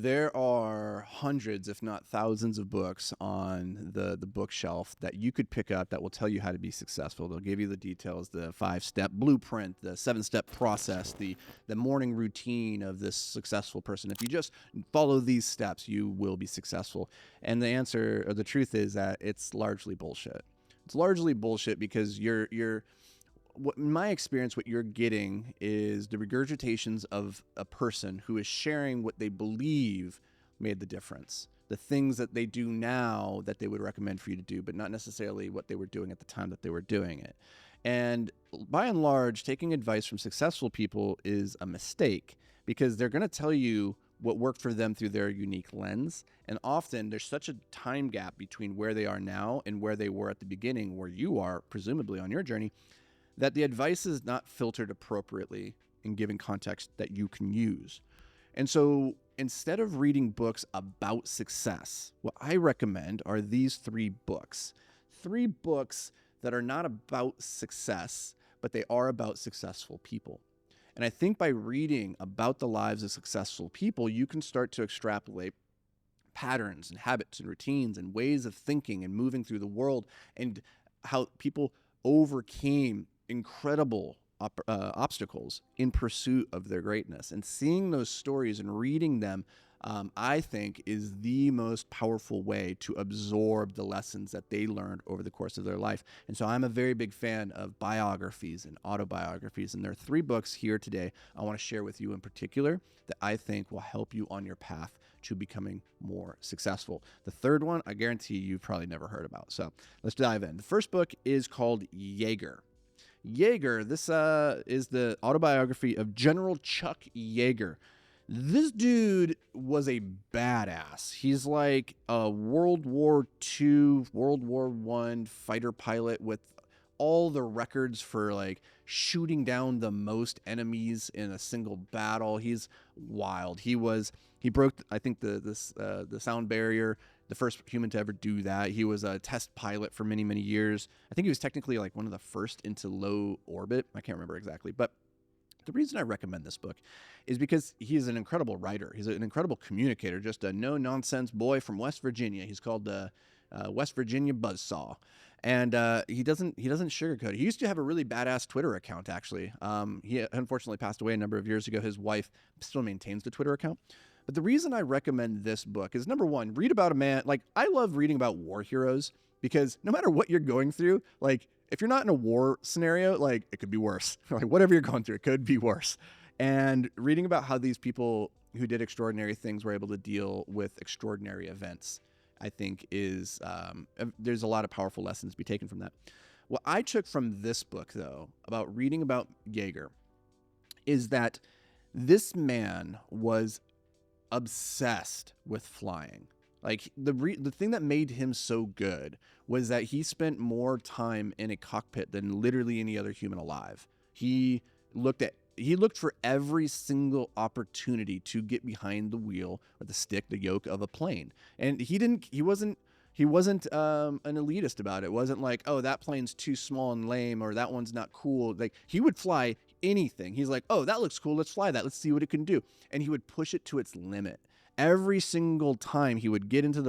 There are hundreds, if not thousands, of books on the bookshelf that you could pick up that will tell you how to be successful. They'll give you the details, the 5-step blueprint, the 7-step process, the morning routine of this successful person. If you just follow these steps, you will be successful. And the answer, or the truth, is that it's largely bullshit. It's largely bullshit because in my experience, what you're getting is the regurgitations of a person who is sharing what they believe made the difference. The things that they do now that they would recommend for you to do, but not necessarily what they were doing at the time that they were doing it. And by and large, taking advice from successful people is a mistake because they're going to tell you what worked for them through their unique lens. And often there's such a time gap between where they are now and where they were at the beginning, where you are presumably on your journey, that the advice is not filtered appropriately and given context that you can use. And so instead of reading books about success, what I recommend are these 3 books. 3 books that are not about success, but they are about successful people. And I think by reading about the lives of successful people, you can start to extrapolate patterns and habits and routines and ways of thinking and moving through the world, and how people overcame incredible obstacles in pursuit of their greatness. And seeing those stories and reading them, I think, is the most powerful way to absorb the lessons that they learned over the course of their life. And so I'm a very big fan of biographies and autobiographies. And there are 3 books here today I want to share with you in particular that I think will help you on your path to becoming more successful. The third one, I guarantee you've probably never heard about. So let's dive in. The first book is called Jaeger. Jaeger, this is the autobiography of General Chuck Yeager. This dude was a badass. He's like a World War II, World War I fighter pilot with all the records for like shooting down the most enemies in a single battle. He's wild. He broke, I think, the sound barrier, the first human to ever do that. He was a test pilot for many, many years. I think he was technically like one of the first into low orbit. I can't remember exactly, but the reason I recommend this book is because he is an incredible writer. He's an incredible communicator, just a no-nonsense boy from West Virginia. He's called the West Virginia Buzzsaw. And he doesn't sugarcoat it. He used to have a really badass Twitter account, actually. He unfortunately passed away a number of years ago. His wife still maintains the Twitter account. But the reason I recommend this book is, number one, read about a man. Like, I love reading about war heroes because no matter what you're going through, like, if you're not in a war scenario, like, it could be worse. Like, whatever you're going through, it could be worse. And reading about how these people who did extraordinary things were able to deal with extraordinary events, I think is, there's a lot of powerful lessons to be taken from that. What I took from this book, though, about reading about Jaeger, is that this man was obsessed with flying. Like, the thing that made him so good was that he spent more time in a cockpit than literally any other human alive. He looked for every single opportunity to get behind the wheel or the stick, the yoke of a plane. And he wasn't an elitist about it. It wasn't like, oh, that plane's too small and lame, or that one's not cool. Like, he would fly anything. He's like, oh, that looks cool. Let's fly that. Let's see what it can do. And he would push it to its limit. Every single time he would get into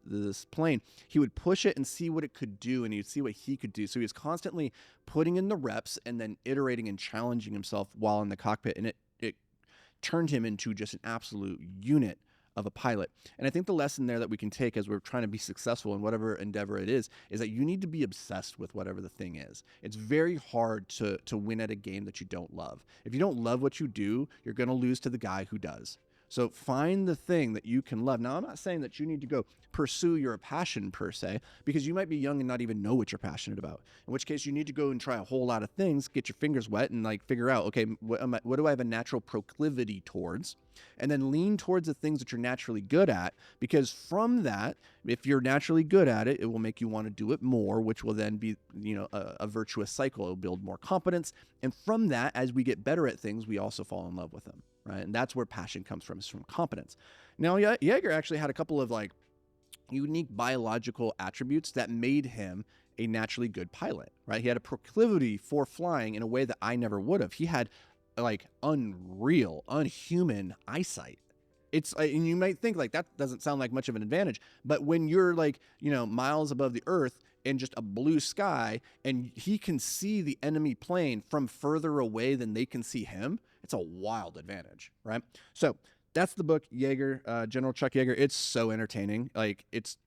this plane, he would push it and see what it could do, and he'd see what he could do. So he was constantly putting in the reps and then iterating and challenging himself while in the cockpit, and it turned him into just an absolute unit of a pilot. And I think the lesson there that we can take as we're trying to be successful in whatever endeavor it is that you need to be obsessed with whatever the thing is. It's very hard to win at a game that you don't love. If you don't love what you do, you're going to lose to the guy who does. So find the thing that you can love. Now, I'm not saying that you need to go pursue your passion per se, because you might be young and not even know what you're passionate about. In which case, you need to go and try a whole lot of things, get your fingers wet, and like figure out, okay, what do I have a natural proclivity towards? And then lean towards the things that you're naturally good at, because from that, if you're naturally good at it, it will make you want to do it more, which will then be, a virtuous cycle. It'll build more competence. And from that, as we get better at things, we also fall in love with them. Right. And that's where passion comes from, is from competence. Now, Jaeger actually had a couple of like unique biological attributes that made him a naturally good pilot. Right. He had a proclivity for flying in a way that I never would have. He had like unreal, unhuman eyesight. It's and you might think like that doesn't sound like much of an advantage, but when you're like, miles above the earth in just a blue sky and he can see the enemy plane from further away than they can see him, it's a wild advantage, right? So that's the book, Yeager, General Chuck Yeager. It's so entertaining. Like it's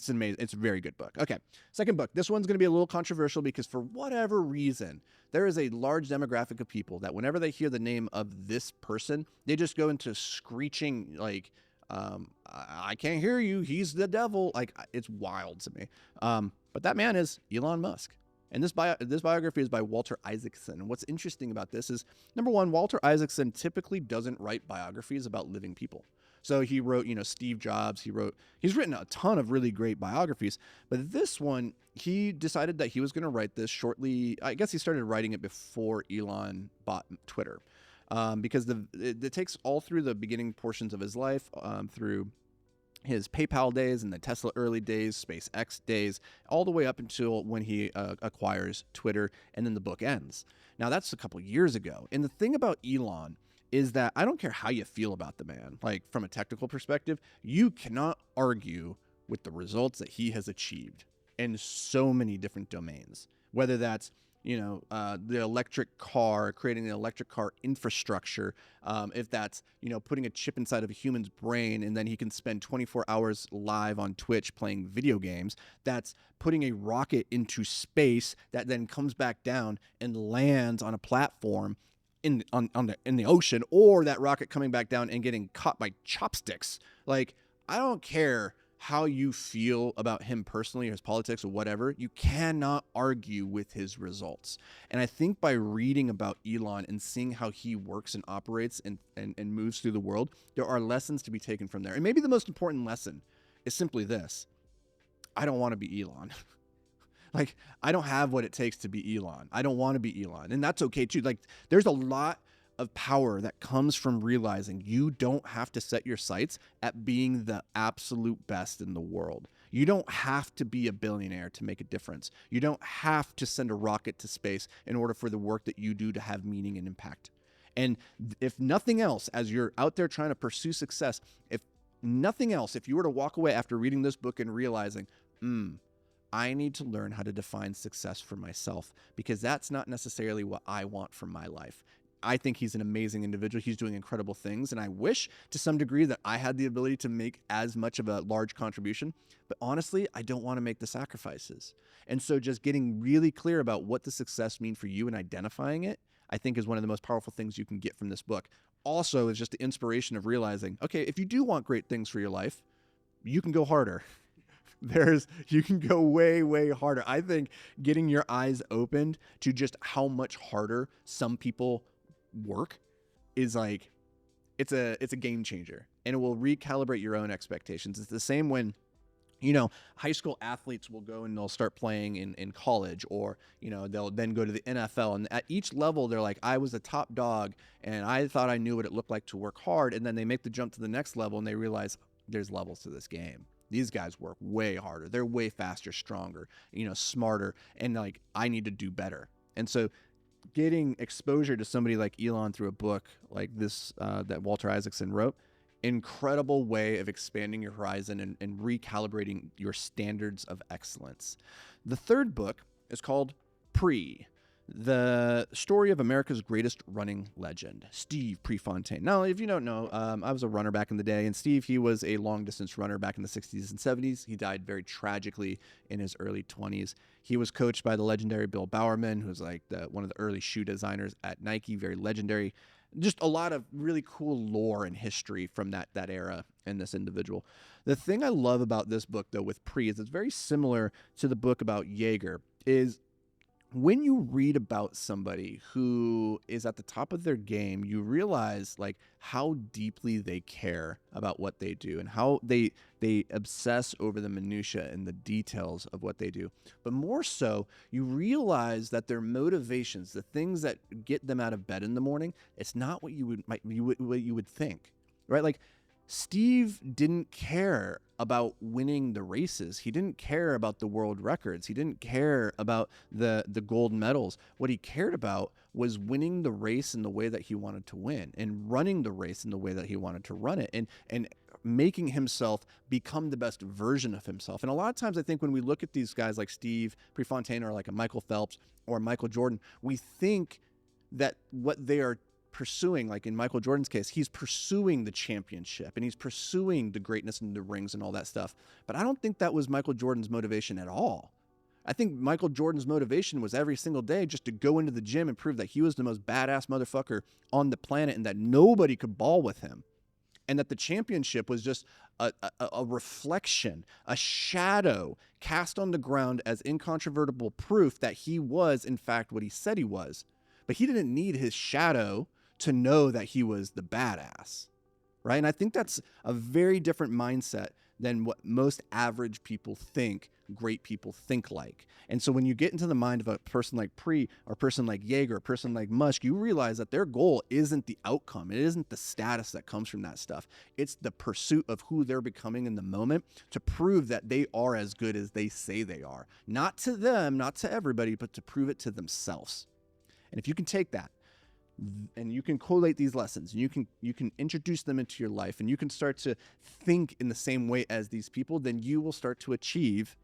amazing. It's a very good book. Okay. Second book. This one's going to be a little controversial because for whatever reason, there is a large demographic of people that whenever they hear the name of this person, they just go into screeching like, I can't hear you. He's the devil. Like it's wild to me. But that man is Elon Musk. And this biography is by Walter Isaacson. And what's interesting about this is, number one, Walter Isaacson typically doesn't write biographies about living people. So he wrote, Steve Jobs. He's written a ton of really great biographies. But this one, he decided that he was going to write this shortly. I guess he started writing it before Elon bought Twitter, because it takes all through the beginning portions of his life, through his PayPal days and the Tesla early days, SpaceX days, all the way up until when he acquires Twitter, and then the book ends. Now, that's a couple years ago. And the thing about Elon is that I don't care how you feel about the man, like from a technical perspective, you cannot argue with the results that he has achieved in so many different domains, whether that's the electric car, creating the electric car infrastructure, if that's, putting a chip inside of a human's brain and then he can spend 24 hours live on Twitch playing video games, that's putting a rocket into space that then comes back down and lands on a platform in the ocean, or that rocket coming back down and getting caught by chopsticks. Like, I don't care how you feel about him personally or his politics or whatever, you cannot argue with his results. And I think by reading about Elon and seeing how he works and operates and moves through the world, there are lessons to be taken from there. And maybe the most important lesson is simply this: I don't want to be Elon. Like, I don't have what it takes to be Elon. I don't want to be Elon. And that's okay too. Like, there's a lot of power that comes from realizing you don't have to set your sights at being the absolute best in the world. You don't have to be a billionaire to make a difference. You don't have to send a rocket to space in order for the work that you do to have meaning and impact. And if nothing else, as you're out there trying to pursue success, if nothing else, if you were to walk away after reading this book and realizing, I need to learn how to define success for myself, because that's not necessarily what I want from my life. I think he's an amazing individual. He's doing incredible things. And I wish to some degree that I had the ability to make as much of a large contribution. But honestly, I don't want to make the sacrifices. And so just getting really clear about what the success means for you and identifying it, I think is one of the most powerful things you can get from this book. Also is just the inspiration of realizing, okay, if you do want great things for your life, you can go harder. You can go way, way harder. I think getting your eyes opened to just how much harder some people work is like, it's a game changer, and it will recalibrate your own expectations. It's the same when, high school athletes will go and they'll start playing in college, or, they'll then go to the NFL. And at each level, they're like, I was a top dog and I thought I knew what it looked like to work hard. And then they make the jump to the next level and they realize there's levels to this game. These guys work way harder. They're way faster, stronger, smarter. And like, I need to do better. And so getting exposure to somebody like Elon through a book like this that Walter Isaacson wrote, incredible way of expanding your horizon and recalibrating your standards of excellence. The third book is called The Story of America's Greatest Running Legend, Steve Prefontaine. Now, if you don't know, I was a runner back in the day, and Steve, he was a long-distance runner back in the 60s and 70s. He died very tragically in his early 20s. He was coached by the legendary Bill Bowerman, who's like one of the early shoe designers at Nike, very legendary. Just a lot of really cool lore and history from that era in this individual. The thing I love about this book, though, with is it's very similar to the book about Yeager, is when you read about somebody who is at the top of their game, you realize like how deeply they care about what they do and how they obsess over the minutia and the details of what they do. But more so, you realize that their motivations, the things that get them out of bed in the morning, it's not what you would think, right? Like, Steve didn't care about winning the races. He didn't care about the world records. He didn't care about the gold medals. What he cared about was winning the race in the way that he wanted to win, and running the race in the way that he wanted to run it, and making himself become the best version of himself. And a lot of times I think when we look at these guys like Steve Prefontaine or like a Michael Phelps or Michael Jordan, we think that what they are pursuing, like in Michael Jordan's case, he's pursuing the championship and he's pursuing the greatness and the rings and all that stuff. But I don't think that was Michael Jordan's motivation at all. I think Michael Jordan's motivation was every single day just to go into the gym and prove that he was the most badass motherfucker on the planet and that nobody could ball with him. And that the championship was just a reflection, a shadow cast on the ground as incontrovertible proof that he was, in fact, what he said he was. But he didn't need his shadow to know that he was the badass, right? And I think that's a very different mindset than what most average people think great people think like. And so when you get into the mind of a person like Pre or a person like Yeager, a person like Musk, you realize that their goal isn't the outcome. It isn't the status that comes from that stuff. It's the pursuit of who they're becoming in the moment to prove that they are as good as they say they are. Not to them, not to everybody, but to prove it to themselves. And if you can take that and you can collate these lessons and you can introduce them into your life and you can start to think in the same way as these people, then you will start to achieve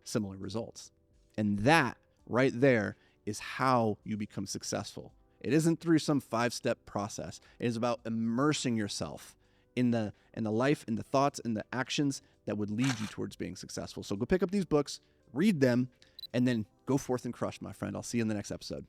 similar results. And that right there is how you become successful. It isn't through some 5-step process. It is about immersing yourself in the life, in the thoughts, and the actions that would lead you towards being successful. So go pick up these books, read them, and then go forth and crush, my friend. I'll see you in the next episode.